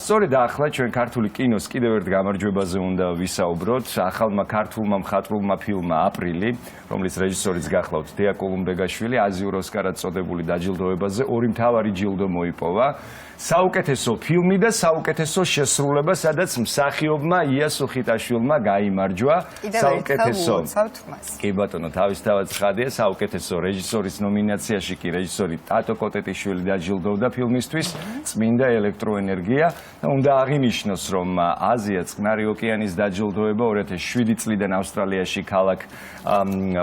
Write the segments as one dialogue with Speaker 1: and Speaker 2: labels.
Speaker 1: სწორედ ახლა ჩვენ ქართული კინოს კიდევ ერთ გამარჯვებაზე უნდა ვისაუბროთ. ახალმა ქართულმა მხატვრულმა ფილმმა აპრილი, რომლის რეჟისორიც გახლავთ დია კოლუმბეგაშვილი, აზიურ ოსკარად წოდებული დაჯილდოებაზე 2 მთავარი ჯილდო მოიპოვა. საუკეთესო ფილმი და საუკეთესო შესრულება, სადაც მსახიობმა იასო ხიტაშვილმა გაიმარჯვა.
Speaker 2: საუკეთესო
Speaker 1: კი ბატონო, თავისთავად ცხადია, საუკეთესო რეჟისორის ნომინაციაში კი რეჟისორი ტატო კოტეტიშვილი დაჯილდოვდა ფილმისთვის წმინდა ელექტროენერგია. უნდა აღინიშნოს, რომ აზია წყნარი ოკეანის დაჯილდოება 2007 წლიდან ავსტრალიაში ქალაქ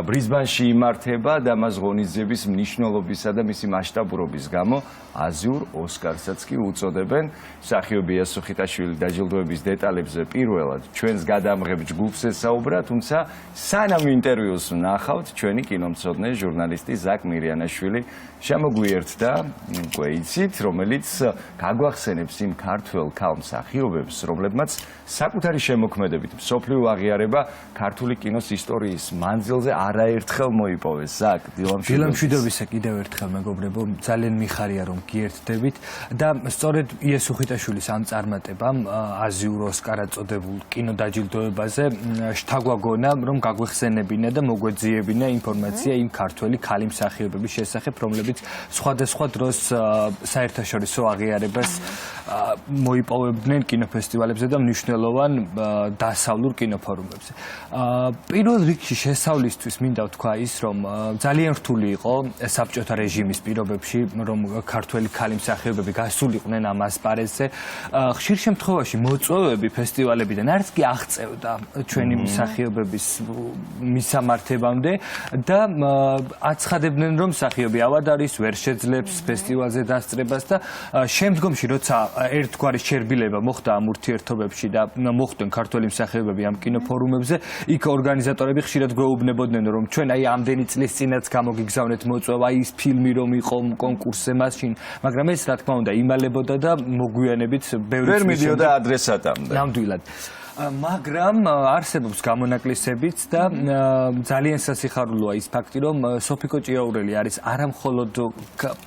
Speaker 1: ბრიზბანში იმართება და მას ღონისძიების მნიშვნელობისა და მისი მასშტაბურობის გამო აზიურ ოსკარსაც კი უწოდებენ. მსახიობი იასო ხიტაშვილი დაჯილდოების დეტალებზე პირველად ჩვენს გადამღებ ჯგუფს ესაუბრა, თუმცა სანამ ინტერვიუს ვნახავთ, ჩვენი კინომცოდნე ჟურნალისტი ზაკ მირიანაშვილი შემოგვიერთდა, უკვე იცით, რომელიც გაგვახსენებს იმ ქართველ ქალ მსახიობებს, რომლებმაც საკუთარი შემოქმედებით მსოფლიო აღიარება ქართული კინოს ისტორიის მანძილზე არაერთხელ მოიპოვეს. ზაკ,
Speaker 3: დილამშვიდობისა კიდევ ერთხელ მეგობრებო, ძალიან მიხარია რომ გიერთდებით და სწორედ იასო ხიტაშვილის ამ წარმატებამ აზიურ ოსკარად წოდებულ კინოდაჯილდოებაზე შთაგვაგონა, რომ გაგვეხსენებინა და მოგვეძიებინა ინფორმაცია იმ ქართველი ქალი მსახიობების შესახებ, რომლებიც სხვადასხვა დროს საერთაშორისო აღიარებას მოიპოვებდნენ კინოფესტივალებზე და მნიშვნელოვან დასავლურ კინოფორუმებზე. პირველ რიგში შესავლისთვის მინდა ვთქვა ის, რომ ძალიან რთული იყო საბჭოთა რეჟიმის პირობებში, რომ ქართველი ქალი მსახიობები გასულიყვნენ ამ ასპარეზზე. ხშირ შემთხვევაში მოწვევები ფესტივალებიდან არც კი აღწევდა ჩვენი მსახიობების მისამართებამდე და აცხადებდნენ, რომ მსახიობი ავად არის, ვერ შეძლებს ფესტივალზე დასწრებას და შემდგომში, როცა ერთგვარი შერბილება მოხდა ამ ურთიერთობებში და მოხვდნენ ქართველი მსახიობები ამ კინოფორუმებზე, იქ ორგანიზატორები ხშირად გვეუბნებოდნენ, რომ ჩვენ აი ამდენი წლის წინაც გამოგიგზავნეთ მოწვევა, ის ფილმი რომ იყო კონკურსზე მაშინ, მაგრამ ეს რა თქმა უნდა იმალებოდა და მოგვიანებით ბევრი
Speaker 1: ვერ მიდიოდა ადრესატამდე.
Speaker 3: ნამდვილად. მაგრამ არსებობს გამონაკლისებიც და ძალიან სასიხარულოა ის ფაქტი, რომ სოფიკო ჭიაურელი არის არამხოლოდ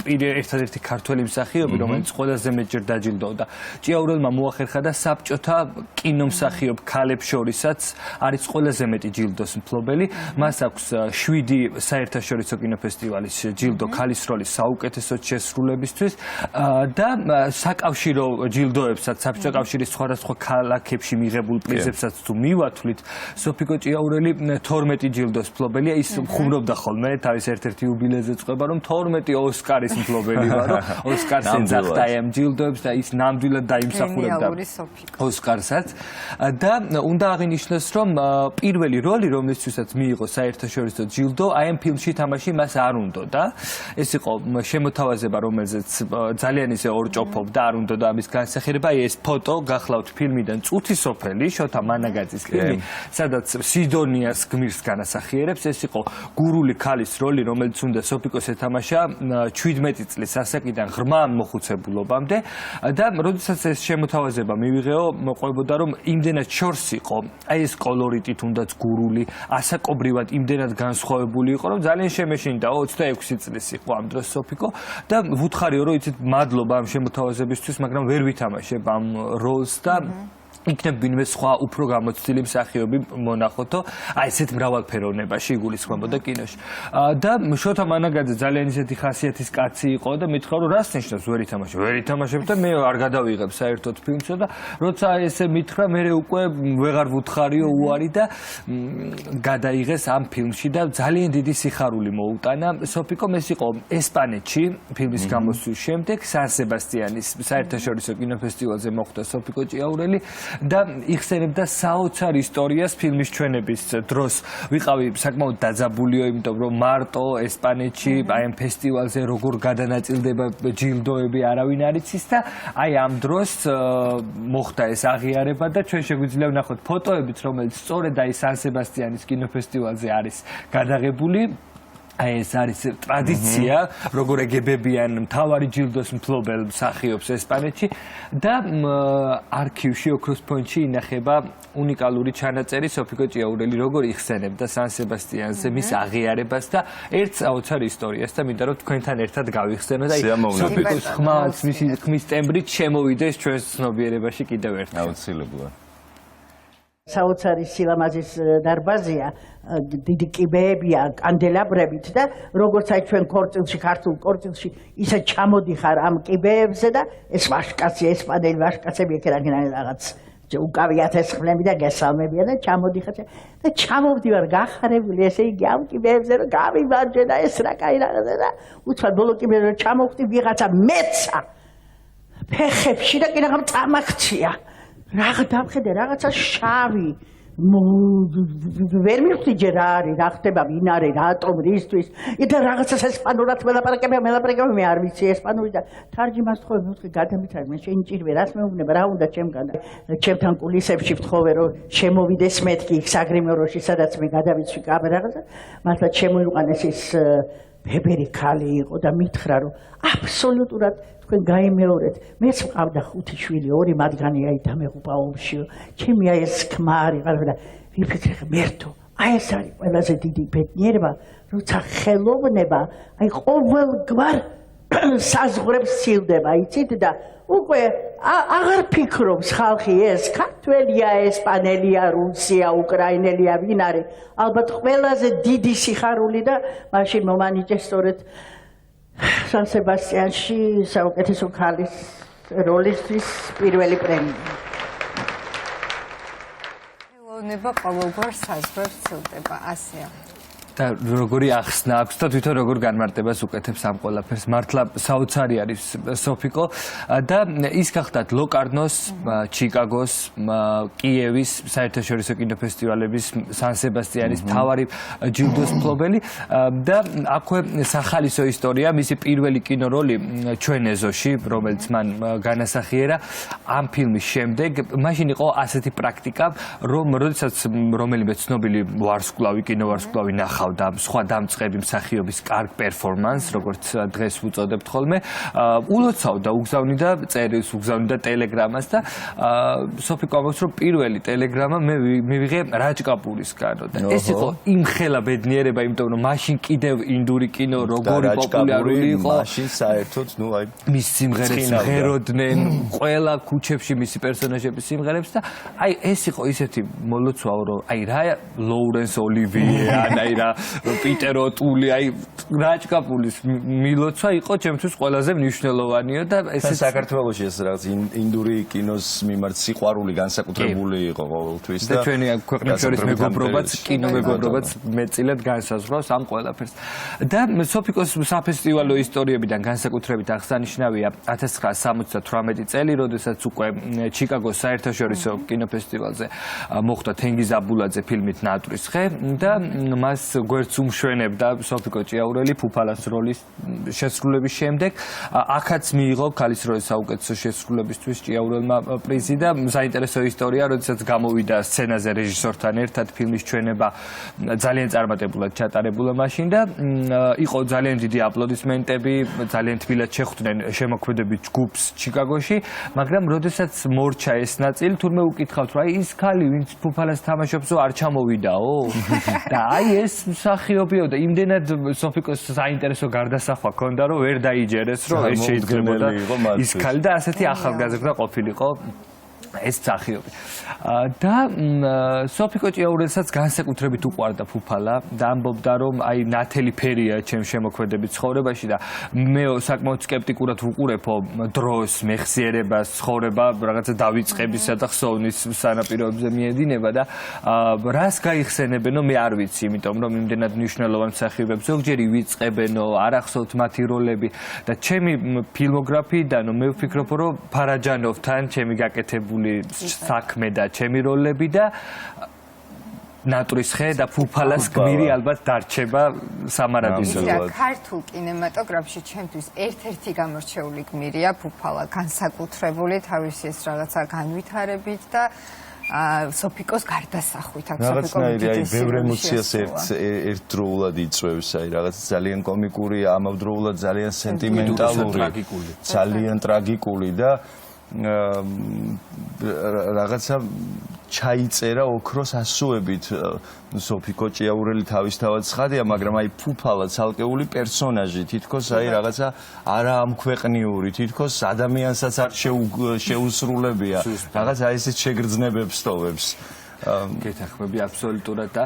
Speaker 3: ერთადერთი ქართველი მსახიობი, რომელიც ყველაზე მეტჯერ დაჯილდოვდა. ჭიაურელმა მოახერხა და საბჭოთა კინომსახიობ ქალებს შორისაც არის ყველაზე მეტი ჯილდოს მფლობელი. მას აქვს 7 საერთაშორისო კინოფესტივალის ჯილდო ქალის როლის საუკეთესო შესრულებისთვის და საკავშირო ჯილდოებსაც საბჭოთა კავშირის სხვადასხვა ქალაქებში მიღებულ პრიზებსაც თუ მივათვლით, სოფიკო ჭიაურელი 12 ჯილდოს მფლობელია. ის ხუმრობდა ხოლმე თავის ერთ-ერთი იუბილეზე წყვება, რომ 12 ოსკარის მფლობელი ვარ, რომ ოსკარს ეძახდა ამ ჯილდოებს და ის ნამდვილად დაიმსახურებდა ოსკარსაც. და უნდა აღინიშნოს, რომ პირველი როლი, რომლისთვისაც მიიღო საერთაშორისო ჯილდო, აი ამ ფილმში თამაში მას არ უნდოდა. ეს იყო შემოთავაზება, რომელზეც ძალიან ისე ორჭოფობდა, არ უნდოდა ამის განსახიერება. აი ეს ფოტო გახლავთ ფილმიდან წუთი სოფელი შოთა მანაგაძის ფილმი, სადაც სიდონიას გმირს განასახიერებს. ეს იყო გურული ქალის როლი, რომელიც უნდა სოფიკოს ეთამაშა 17 წლის ასაკიდან ღრმა მოხუცებულობამდე და როდესაც ეს შემოთავაზება მივიღეო, მოყვებოდა რომ იმდენად შორს იყო, აი ეს კოლორიტით უნდაც გურული, ასაკობრივად იმდენად განსხვავებული იყო, რომ ძალიან შემეშინდა 26 წლის იყო ამ დროს სოფიკო და ვუთხარიო, რომ იცით, მადლობა ამ შემოთავაზებისთვის, მაგრამ ვერ ვითამაშებ ამ როლს და იქნებ ვინმე სხვა უფრო გამოცდილი მსახიობი მონახოთო, აი ესეთ მრავალფეროვნებაში იგულისხმებოდა კინოში. და შოთა მანაგაძე ძალიან ისეთი ხასიათის კაცი იყო და მითხრა, რომ რას ნიშნავს ვერ ითამაშებ და მე არ გადავიღებ საერთოდ ფილმსო და როცა ესე მითხრა, მე უკვე ვეღარ ვუთხარიო უარი და გადაიღეს ამ ფილმში და ძალიან დიდი სიხარული მოუტანა. სოფიკომ ეს იყო ესპანეთში ფილმის გამოსვლის შემდეგ, სან სებასტიანის საერთაშორისო კინოფესტივალზე მოხვდა სოფიკო ჭიაურელი და იხსენებდა საოცარ ისტორიას ფილმის ჩვენების დროს. ვიყავი საკმაოდ დაძაბულიო, იმიტომ რომ მარტო ესპანეთში აი ამ ფესტივალზე როგორ გადანაწილდება ჯილდოები არავინ არ იცის და აი ამ დროს მოხდა ეს აღიარება და ჩვენ შეგვიძლია ვნახოთ ფოტოებიც, რომელიც სწორედ აი სან სებასტიანის კინოფესტივალზე არის გადაღებული. აი ეს არის ტრადიცია, როგორ ეგებებიან მთავარი ჯილდოს მფლობელ მსახიობს ესპანეთში და არქივში ოქროს ფონდში ინახება უნიკალური ჩანაწერი სოფიკო ჭიაურელი როგორ იხსენებდა სან სებასტიანზე მის აღიარებას და ერთ საოცარ ისტორიას და მინდა რომ თქვენთან ერთად გავიხსენო და სოფიკოს ხმაც მისი ხმის ტემბრით შემოვიდეს ჩვენს ცნობიერებაში კიდევ ერთხელ.
Speaker 1: აუცილებლად.
Speaker 2: საოცარი სილამაზის დარბაზია, დიდი კიბეებია, კანდელაბრებით და როგორც აი ჩვენ ქორწილში, ქართულ ქორწილში ისე ჩამოდიხარ ამ კიბეებზე და ეს ვაშკაცი, ესპანელი ვაშკაცები იქ რაღაც უკავიათ ეს ხმლები და გესალმებიან და ჩამოდიხარ და ჩამოვდივარ გახარებული ესე იგი ამ კიბეებზე რომ გავიმარჯვე და ეს რა კაი რაღაცა და უცბად ბოლო კიბეზე ჩამოვხდი ვიღაცა მეცა ფეხებში და კიდევ წამახცია რა დავხედე რაღაცა შავი ვერ მივხვდი ჯერ რა არის რა ხდება ვინ არის რატომ რისთვის და რაღაცას ესპანურად მელაპარაკებია მე არ ვიცი ესპანური და თარჯიმას თხოვე მივხვდი გადამითარ მე შეინჭირვე რას მეუბნება რა უნდა ჩემგან ჩემთან კულისებში ვთხოვე რომ შემოვიდეს მეთქი იქ საგრიმეროში სადაც მე გადავიცვი კამერაზე მართლა შემოიყვანეს ის ბებერი ქალი იყო და მითხრა რომ აბსოლუტურად თქვენ გაიმეორეთ მეც მყავდა 5 შვილი 2 მათგანი აი დამეღუპა ომშიო ჩემი აი ეს ქმა არის და ვიფიქრე მერტო აი ეს არის ყველაზე დიდი ბედნიერება როცა ხელოვნება აი ყოველგვარ საზღვრებს სცილდება იცით და უკვე აღარ ფიქრობს ხალხი ეს ქართველია ესპანელია რუსია უკრაინელია ვინ არის ალბათ ყველაზე დიდი სიხარული და მაშინ მომანიჭე სწორედ სან სებასტიანში საუკეთესო ქალის როლისთვის პირველი პრემია.
Speaker 4: ხელოვნება ყოველგვარ საზღვრებს სცილდება, ასეა.
Speaker 3: და როგორი ახსნა აქვს და თვითონ როგორ განმარტებას უკეთებს ამ ყველაფერს. მართლა საოცარი არის სოფიკო და ის გახდათ ლოკარნოს, ჩიკაგოს, კიევის საერთაშორისო კინოფესტივალების სან სებასტიანის მთავარი ჯილდოს მფლობელი და აქვე სახალისო ისტორია, მისი პირველი კინოროლი ჩვენ ეზოში, რომელიც მან განასახიერა ამ ფილმის შემდეგ. მაშინ იყო ასეთი პრაქტიკა, რომ როდესაც რომელიმე ცნობილი ვარსკვლავი, კინოვარსკვლავი ნახავდა სხვა დამწყები მსახიობის კარგ პერფორმანსს, როგორც დღეს ვუწოდებთ ხოლმე, ულოცავდა, უგზავნიდა წერილს, უგზავნიდა ტელეგრამას და სოფიკო ამბობს, რომ პირველი ტელეგრამა მე მივიღე რაჯკაპურისგანო და ეს იყო იმხელა ბედნიერება, იმიტომ რომ მაშინ კიდევ ინდური კინო როგორი პოპულარული იყო,
Speaker 1: მაშინ საერთოდ, ნუ აი
Speaker 3: მის სიმღერებს ღეროდნენ, ყველა ქუჩებში მისი პერსონაჟების სიმღერებს და აი ეს იყო ისეთი მოლოცვაო, რომ აი რა ლოურენს ოლივიე, აი რა პიტერ ოტული, აი რაჯკაპულის მილოცვა იყო ჩემთვის ყველაზე მნიშვნელოვანია და
Speaker 1: ესე საქართველოში ეს რაღაც ინდური კინოს მიმართ სიყვარული განსაკუთრებული იყო ყოველთვის
Speaker 3: და ჩვენი ქვეყნებს შორის მეგობრობაც, კინომეგობრობაც მეტწილად განსაზღვრავს ამ ყველაფერს. და სოფიკოს საფესტივალო ისტორიებიდან განსაკუთრებით აღსანიშნავია 1978 წელი, როდესაც უკვე ჩიკაგოს საერთაშორისო კინოფესტივალზე მოხვდა თენგიზ აბულაძე ფილმით ნატვრის ხე და მას გვერდს უმშვენებდა სოფიკო ჭიაურელი ფუფალას როლის შესრულების შემდეგ. აქაც მიიღო ქალის როლის საუკეთესო შესრულებისთვის ჭიაურელმა პრიზი და საინტერესო ისტორია, როდესაც გამოვიდა სცენაზე რეჟისორთან ერთად ფილმის ჩვენება ძალიან წარმატებულად ჩატარებულა მაშინ და იყო ძალიან დიდი აპლოდისმენტები, ძალიან თბილად შეხვდნენ შემოქმედებით ჯგუფს ჩიკაგოში, მაგრამ როდესაც მორჩა ეს ნაწილი, თურმე უკითხავთ, რომ აი ის ქალი, ვინც ფუფალას თამაშობსო, არ ჩამოვიდაო? და აი ეს მსახიობიო და იმდენად სოფიკოს საინტერესო გარდასახვა ჰქონდა, რომ ვერ დაიჯერეს, რომ ეს შეიძლებოდა ის ქალი და ასეთი ახალგაზრდა ყოფილიყო ეს მსახიობი. და სოფიკო ჭიაურელსაც განსაკუთრებით უყვარდა ფუფალა და ამბობდა, რომ აი ნათელი ფერია ჩემ შემოქმედებით ცხოვრებაში და მე საკმაოდ სკეპტიკურად ვუყურებო დროს, მეხსიერებას, ცხოვრება, რაღაცა დავიწყებისა და ხსოვნის სანაპიროებზე მიედინება და რას გაიხსენებენო მე არ ვიცი, იმიტომ რომ იმდენად მნიშვნელოვან მსახიობებს ზოგჯერ ივიწყებენო, არ ახსოვთ მათი როლები და ჩემი ფილმოგრაფიიდან მე ვფიქრობ, რომ ფარაჯანოვთან ჩემი გაკეთებული საქმე და ჩემი როლები და ნატვრის ხე და ფუფალას გმირი ალბათ დარჩება სამარადისოდ.
Speaker 4: ქართულ კინემატოგრაფში ჩემთვის ერთ-ერთი გამორჩეული გმირია ფუფალა, განსაკუთრებული თავისი ეს რაღაცა განვითარებით და სოფიკოს გარდასახვით აქ
Speaker 1: რაღაცნაირი აი ბევრ ემოციას ერთდროულად იწვევს, აი რაღაც ძალიან კომიკური, ამავდროულად ძალიან სენტიმენტალური, ძალიან ტრაგიკული და რაღაცა ჩაიწერა ოქროს ასოებით სოფიკო ჭიაურელი თავისთავად ცხადია, მაგრამ აი ფუფალა ცალკეული პერსონაჟი, თითქოს აი რაღაცა არაამქვეყნიური, თითქოს ადამიანსაც არ შეუსრულებია, რაღაც აი ესეთ შეგრძნებებს ტოვებს.
Speaker 3: გეთახმები აბსოლუტურად და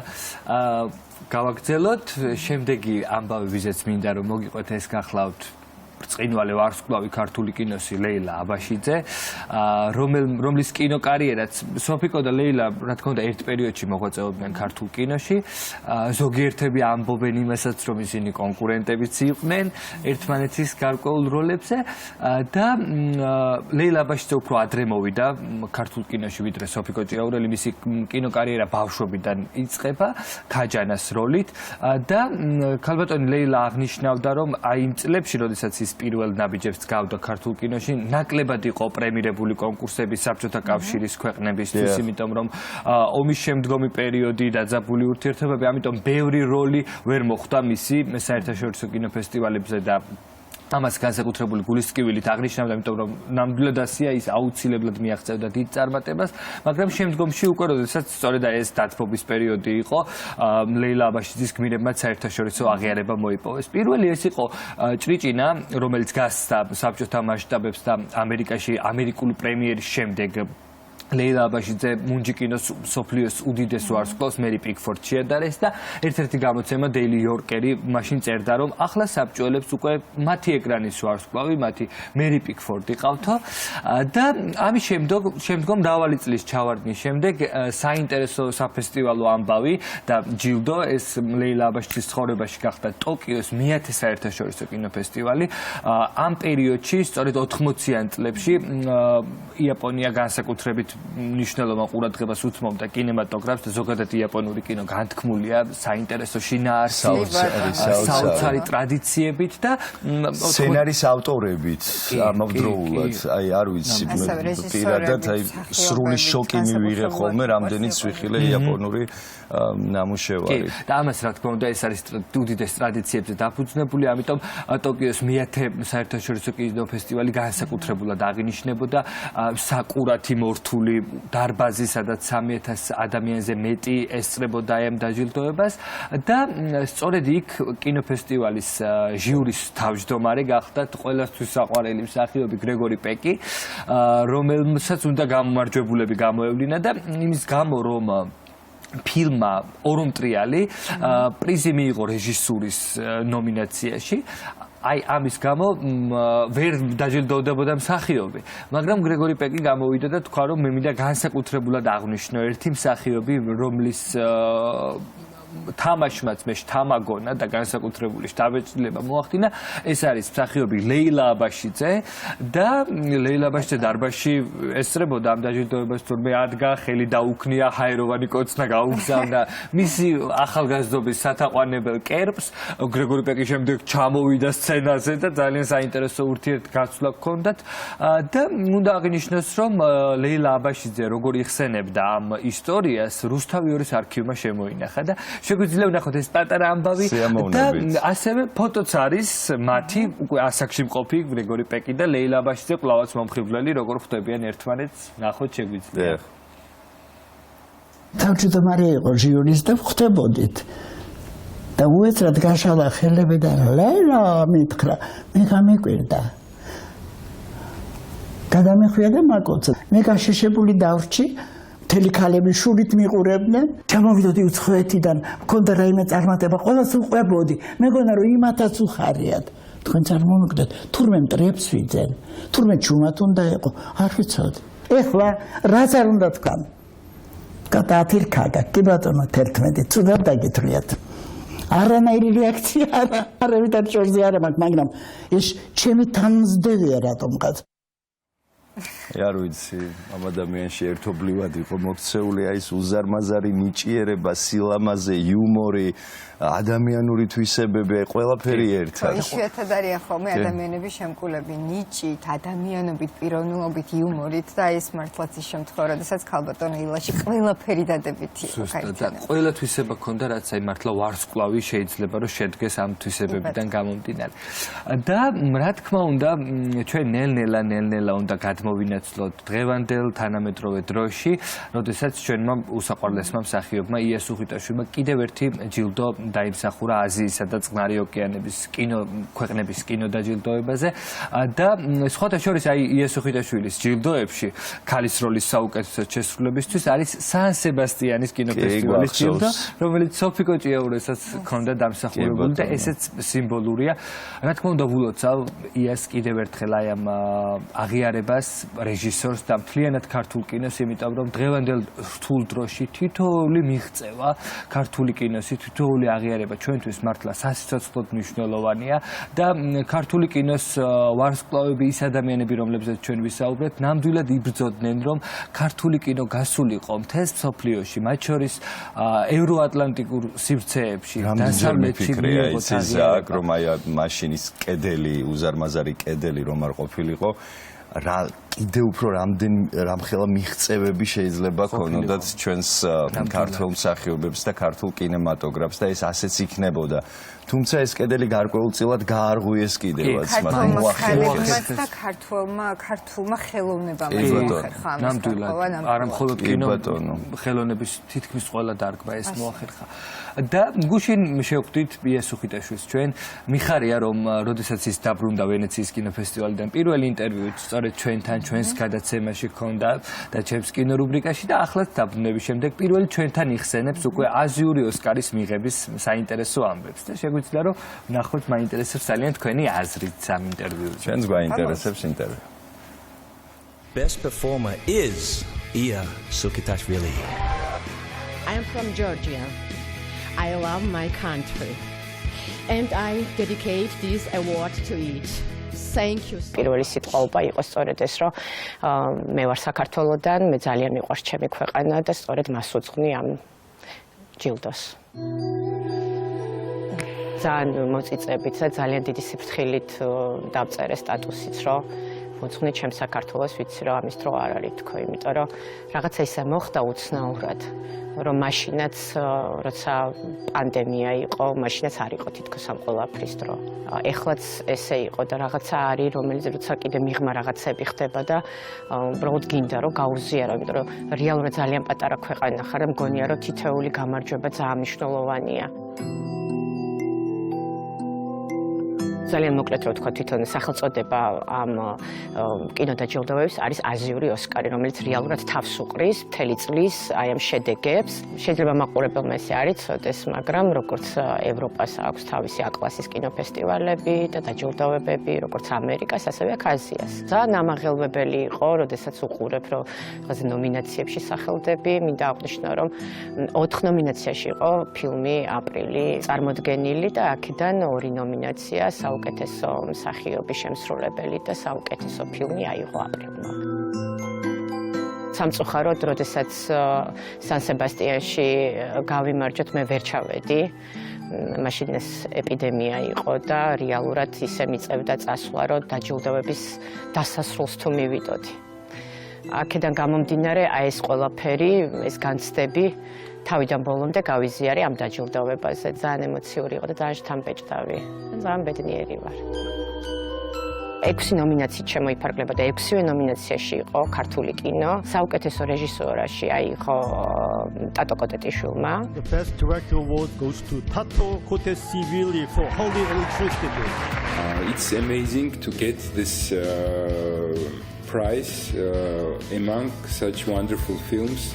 Speaker 3: გავაგრძელოთ შემდეგი ამბავი, ვიზეც მინდა რომ მოგიყვეთ, ეს გახლავთ ბრწყინვალე ვარსკვლავი ქართული კინოსი ლეილა აბაშიძე, რომლის კინოკარიერაც სოფიკო და ლეილა, რა თქმა უნდა, ერთ პერიოდში მოღვაწეობდნენ ქართულ კინოში. ზოგიერთები ამბობენ იმასაც, რომ ისინი კონკურენტებიც იყვნენ ერთმანეთის გარკვეულ როლებზე და ლეილა აბაშიძე უფრო ადრე მოვიდა ქართულ კინოში, ვიდრე სოფიკო ჭიაურელი. მისი კინოკარიერა ბავშვობიდან იწყება ქაჯანას როლით და ქალბატონი ლეილა აღნიშნავდა, რომ აი იმ წლებში, როდესაც ის პირველ ნაბიჯებს გავდა ქართულ კინოში, ნაკლებად იყო პრემირებული კონკურსები საბჭოთა კავშირის ქვეყნებისთვის, იმიტომ რომ ომის შემდგომი პერიოდი, დაძაბული ურთიერთობები, ამიტომ ბევრი როლი ვერ მოხვდა მისი საერთაშორისო კინოფესტივალებზე და ამას განსაკუთრებული გულისკივილით აღნიშნავდა, იმიტომ რომ ნამდვილად ასია ის აუცილებლად მიაღწევდა დიდ წარმატებას, მაგრამ შემდგომში უკვე როდესაც სწორედ ეს დათბობის პერიოდი იყო, ლეილა აბაშიძის გმირებმაც საერთაშორისო აღიარება მოიპოვეს. პირველი ეს იყო ჭრიჭინა, რომელიც გასცდა საბჭოთა მასშტაბებს და ამერიკაში ამერიკული პრემიერის შემდეგ ლეილა აბაშიძე მუნჯი კინოს სოფლიოს უდიდეს ვარსკვლავს მერი პიკფორდ შეადარეს და ერთ-ერთი გამოცემა დეილი იორკერი მაშინ წერდა, რომ ახლა საბჭოელებს უკვე მათი ეკრანის ვარსკვლავი, მათი მერი პიკფორდი ყავთო და ამის შემდგომ მრავალი წლის ჩავარდნის შემდეგ საინტერესო საფესტივალო ამბავი და ჯილდო ეს ლეილა აბაშიძის ცხოვრებაში გახდა ტოკიოს მეათე საერთაშორისო კინოფესტივალი. ამ პერიოდში, სწორედ 80-იან წლებში, იაპონია განსაკუთრებით ნიშნულოვან ყურადღებას უთმობდა კინემატოგრაფს და ზოგადად იაპონური კინო განთქმულია საინტერესო შინაარსით, საოცარი ტრადიციებით და
Speaker 1: სცენარის ავტორებით ამავდროულად, აი არ ვიცი, პირადად აი სრული შოკი მივიღე ხოლმე, რამდენიც ვიხილე იაპონური ნამუშევარი.
Speaker 3: და ამას რა თქმა უნდა ეს არის უდიდეს ტრადიციებზე დაფუძნებული, ამიტომ ტოკიოს მეათე საერთაშორისო კინოფესტივალი განსაკუთრებულად აღინიშნებოდა საკურათი მორთული დარბაზი, სადაც 3000 ადამიანზე მეტი ესწრებოდა ამ დაჯილდოებას და სწორედ იქ კინოფესტივალის ჟიურის თავმჯდომარე გახდათ ყველასთვის საყვარელი მსახიობი გრეგორი პეკი, რომელსაც უნდა გამომარჯვებულები გამოევლინა და იმის გამო რომ ფილმმა ორომტრიალი პრიზი მიიღო რეჟისურის ნომინაციაში, აი ამის გამო ვერ დაჯილდოვდებოდა მსახიობი, მაგრამ გრეგორი პეკი გამოვიდა და თქვა, რომ მე მინდა განსაკუთრებულად აღვნიშნო ერთი მსახიობი, რომლის თამაშმაც მე შთამაგონა და განსაკუთრებული შთაბეჭდილება მოახდინა, ეს არის მსახიობი ლეილა აბაშიძე და ლეილა აბაშიძე დარბაზში ესწრებოდა ამ დაჯილდოებას, თურმე ადგა, ხელი დაუქნია, ჰაეროვანი კოცნა გაუგზავნა მისი ახალგაზრდობის სათაყვანებელ კერპს. გრეგორი პეკი შემდეგ ჩამოვიდა სცენაზე და ძალიან საინტერესო ურთიერთგაცვლა ჰქონდათ და უნდა აღინიშნოს, რომ ლეილა აბაშიძე როგორ იხსენებდა ამ ისტორიას, რუსთავიორის არქივმა შემოინახა და შეგვიძლია ვნახოთ ეს პატარა ამბავი და ასევე ფოტოც არის მათი უკვე ასაკში მყოფი გრეგორი პეკი და ლეილა აბაშიძე კვლავაც მომხიბვლელი, როგორ ხვდებიან ერთმანეთს, ნახოთ შეგვიძლია.
Speaker 2: თავმჯდომარე იყო ჟიურის და ხვდებოდით და უეცრად გაშალა ხელები და ლეილა მითხრა, მე გამიკვირდა. გადამეხვია და მაკოცა. მე გაშეშებული დავრჩი, მთელი ქალები შურით მიყურებდნენ. ჩამოვიდოდი უცხოეთიდან, მქონდა რაიმე წარმატება, ყველას უყვებოდი. მეგონა რომ იმათაც უხარიათ. თქვენ წარმომიკვდეთ, თურმე მტრებს ვიძენ, თურმე ჩუმად უნდა იყო, არ ვიცოდი. ეხლა რაც არ უნდა თქვან. გადაათირქაგა, კი ბატონო 11, ცუდად დაგითხრიათ. არანაირი რეაქცია არა, არავითარ შორზე არა მაქვს, მაგრამ ეს ჩემი თანმზდევია რატომღაც.
Speaker 1: არ ვიცი, ამ ადამიანში ერთობლივად იყო მოქცეული აი ეს უზარმაზარი ნიჭიერება, სილამაზე, იუმორი, ადამიანური თვისებები, ყველაფერი ერთად.
Speaker 4: იშვიათად არიან ხოლმე ადამიანების შემკულები ნიჭით, ადამიანობით, პიროვნულობით, იუმორით და ეს მართლაც ის შემთხვევა, როდესაც ქალბატონი ილაში ყველაფერი დადებითი იყო.
Speaker 3: და ყველა თვისება ქონდა, რაც აი მართლა ვარსკვლავი შეიძლება რომ შედგეს ამ თვისებებიდან გამომდინარე. და რა თქმა უნდა, ჩვენ ნელ-ნელა უნდა გადმოვინაცვლოთ დღევანდელ თანამედროვე დროში, როდესაც ჩვენმა უსაყვარლესმა მსახიობმა იასუ ხიტაშვილმა კიდევ ერთი ჯილდო დაიმსახურა აზიისა და წყნარი ოკეანეების ქვეყნების კინოდაჯილდოებაზე და სხვათა შორის აი იასუ ხიტაშვილის ჯილდოებში ქალის როლის საუკეთესო შესრულებისთვის არის სან სებასტიანის კინოფესტივალის ჯილდო, რომელიც სოფიკო ჭიაურესაც ჰქონდა დამსახურებული და ესეც სიმბოლურია. რა თქმა უნდა ვილოცავ იას კიდევ ერთხელ აი ამ აღიარებას რეჟისორს და მთლიანად ქართულ კინოს, იმიტომ რომ დღევანდელ რთულ დროში თითოეული მიღწევა ქართული კინოსი, თითოეული აღიარება ჩვენთვის მართლა სასიცოცხლოდ მნიშვნელოვანია და ქართული კინოს ვარსკვლავები ის ადამიანები, რომლებზეც ჩვენ ვისაუბრეთ, ნამდვილად იბრძოდნენ, რომ ქართული კინო გასულიყო მთელს მსოფლიოში, მათ შორის ევროატლანტიკურ სივრცეებში, დასავლეთში მიიღო
Speaker 1: ზაკ, რომ აი მაშინის კედელი, უზარმაზარი კედელი რომ არ ყოფილიყო, რა კიდევ უფრო რამხელა მიღწევები შეიძლება ქონოდათ ჩვენს ქართულ მსახიობებს და ქართულ კინემატოგრაფს და ეს ასეც იქნებოდა. თუმცა ეს კედელი გარკვეულწილად გაარღვიეს კიდევაც, მაგრამ
Speaker 4: მოახერხეს და ქართულმა ხელოვნებამ მოახერხა ამის
Speaker 3: ნამდვილად არა მხოლოდ კინო ხელოვნების თითქმის ყველა დარგმა ეს მოახერხა. და გუშინ შევხვდით იასუ ხიტაშვილს ჩვენ. მიხარია რომ როდესაც ის დაბრუნდა ვენეციის კინოფესტივალიდან პირველი ინტერვიუით სწორედ ჩვენთან ჩვენს გადაცემაში ჰქონდა და ჩემს კინო რუბრიკაში და ახლაც დაბრუნების შემდეგ პირველი ჩვენთან იხსენებს უკვე აზიური ოსკარის მიღების საინტერესო ამბებს და შეგვიძლია რომ ვნახოთ მაინტერესებს ძალიან თქვენი აზრით ამ ინტერვიუზე.
Speaker 1: ჩვენს გვაინტერესებს ინტერვიუ.
Speaker 5: Best performer is Iya Sukitashvili.
Speaker 6: I am from Georgia. I love my country and I dedicate this award to it. Thank you.
Speaker 7: პირველი სიტყვა იყო სწორედ ეს, რომ მე ვარ საქართველოდან, მე ძალიან მიყვარს ჩემი ქვეყანა და სწორედ მას უძღვნი ამ ჯილდოს. ძალიან მოწიწებით და ძალიან დიდი სიფრთხილით დავწერე სტატუსიც, რომ უძღვნი ჩემ საქართველოს, ვიცი რომ ამის დრო არ არის თქო, იმიტომ რომ რაღაცა ისე მოხდა უცნაურად, რომ მაშინაც როცა პანდემია იყო, მაშინაც არ იყო თითქოს ამ ყველაფრის დრო. ეხლაც ესე იყო და რაღაცა არის, რომელიც როცა კიდე მიღმა რაღაცები ხდება და უბრალოდ გინდა რომ გაუზიარო, იმიტომ რომ რეალურად ძალიან პატარა ქვეყანა ხარ და მგონია რომ თითოეული გამარჯვება ძალიან მნიშვნელოვანია. ძალიან მოკლედ რო ვთქვა, თვითონ სახელწოდება ამ კინოდაჯილდოების არის აზიური ოსკარი, რომელიც რეალურად თავს უყრის მთელი წლის აი ამ შედეგებს. შეიძლება მაყურებელმა ესე არ იცოდეს, მაგრამ როგორც ევროპას აქვს თავისი A-კლასის კინოფესტივალები და დაჯილდოებები, როგორც ამერიკას, ასევე აქ აზიას. ძალიან ამაღელვებელი იყო, როდესაც უყურებ, რომ ხაზე ნომინაციებში სახელდები, მინდა აღვნიშნო, რომ 4 ნომინაციაში იყო ფილმი აპრილი წარმოდგენილი და აქედან 2 ნომინაცია საუკეთესო მსახიობის შემსრულებელი და საუკეთესო ფილმი აიღო აპრილმა. სამწუხაროდ, როდესაც სან სებასტიანში გავიმარჯვეთ, მე ვერ ჩავედი. მაშინ ეს ეპიდემია იყო და რეალურად ისე მიწევდა წასვლა, რომ დაჯილდოების დასასრულს თუ მივიდოდი. აქედან გამომდინარე, აი ეს ყველაფერი, ეს განცდები თავიდან ბოლომდე გავიზიარე ამ დაჯილდოებაზე. ძალიან ემოციური იყო და ძალიან შთამბეჭდავი. ძალიან ბედნიერი ვარ. 6 ნომინაციით შემოიფარგლება და 6-ვე ნომინაციაში იყო ქართული კინო. საუკეთესო რეჟისორაში აიღო ტატო კოტეტიშვილმა.
Speaker 8: The best director award goes to Tato Kotesishvili for Holy Electricity.
Speaker 9: It's amazing to get this prize among such wonderful films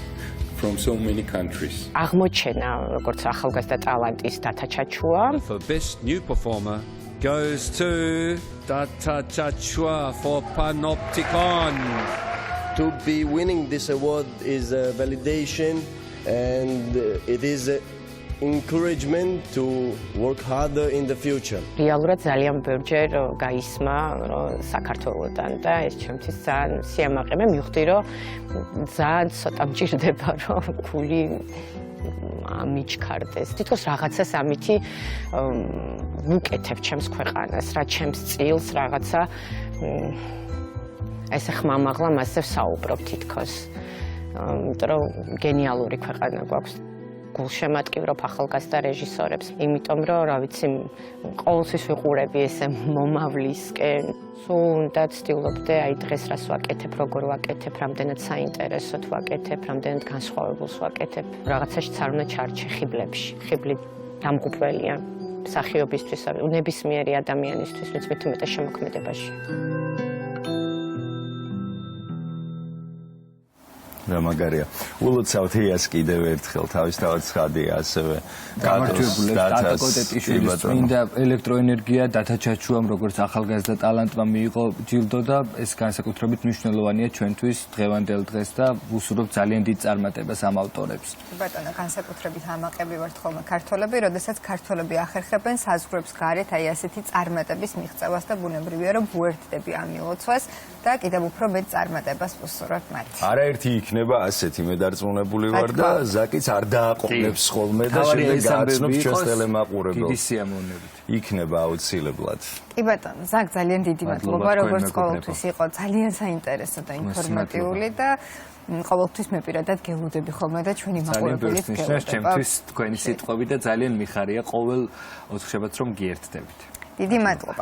Speaker 9: from so many countries.
Speaker 7: აღმოჩენა როგორც ახალგაზრდა ტალანტის დათა ჩაჩუა.
Speaker 5: For best new performer goes to Data Chachua for Panopticon.
Speaker 10: To be winning this award is a validation and it is encouragement to work harder in the future.
Speaker 7: რეალურად ძალიან ბევრჯერ გაისმა საქართველოსთან და ეს ჩემთვის ძალიან სიამაყე. მე მივხვდი რომ ძალიან ცოტა მჭირდება რომ ქული ამიჩქარდეს. თითქოს რაღაცას ამითი ვუკეთებ ჩემს ქვეყანას, რა ჩემს წილს რაღაცა ესე ხმამაღლა მასზე ვსაუბრობ თითქოს. იმიტომ რომ გენიალური ქვეყანა გვაქვს. გულშემატკივრობ ახალგაზრდა რეჟისორებს, იმიტომ რომ რა ვიცი, ყოველთვის ვიყურები ესე მომავლისკენ. სულ უნდა ვცდილობდე აი დღეს რას ვაკეთებ, როგორ ვაკეთებ, რამდენად საინტერესოდ ვაკეთებ, რამდენად განსხვავებულს ვაკეთებ. რაღაცაშიც არ უნდა ჩარჩე ხიბლებში. ხიბლი დამღუპველია მსახიობისთვის, ნებისმიერი ადამიანისთვის, ვინც მით უმეტეს შემოქმედებაში.
Speaker 1: რა მაგარია. ულოცავთ იას კიდევ ერთხელ თავისთავად ცხადია ასევე
Speaker 3: გამარჯვებულებს დატა კოტეტიშვილის წმინდა ელექტროენერგია დათა ჩაჩუამ როგორც ახალგაზრდა ტალანტმა მიიღო ჯილდო და ეს განსაკუთრებით მნიშვნელოვანია ჩვენთვის დღევანდელ დღეს და ვუსურვებთ ძალიან დიდ წარმატებას ამ ავტორებს.
Speaker 4: ბატონო, განსაკუთრებით ამაყები ვართ ხოლმე ქართველები, როდესაც ქართველები ახერხებენ საზღვრებს გარეთ აი ასეთი წარმატების მიღწევას და ბუნებრივია რომ ვუერთდები ამ მილოცვას და კიდევ უფრო მეტ წარმატებას ვუსურვებთ მათ.
Speaker 1: არაერთი იქნება ასეთი მე დარწმუნებული ვარ და ზაკიც არ დააყოლებს ხოლმე და შემდეგ გააცნობს ჩვენს ტელემაყურებელს.
Speaker 3: დიდი სიამოვნებით.
Speaker 1: იქნება აუცილებლად.
Speaker 4: კი ბატონო, ზაკ ძალიან დიდი მადლობა, როგორც ყოველთვის იყო ძალიან საინტერესო და ინფორმატიული და ყოველთვის მე პირადად გელუდები ხოლმე და ჩვენი მაყურებელიც გელუდება.
Speaker 3: ჩემთვის თქვენი სიტყვები და ძალიან მიხარია ყოველ ოთხშაბათს რომ გიერთდებით.
Speaker 4: დიდი მადლობა.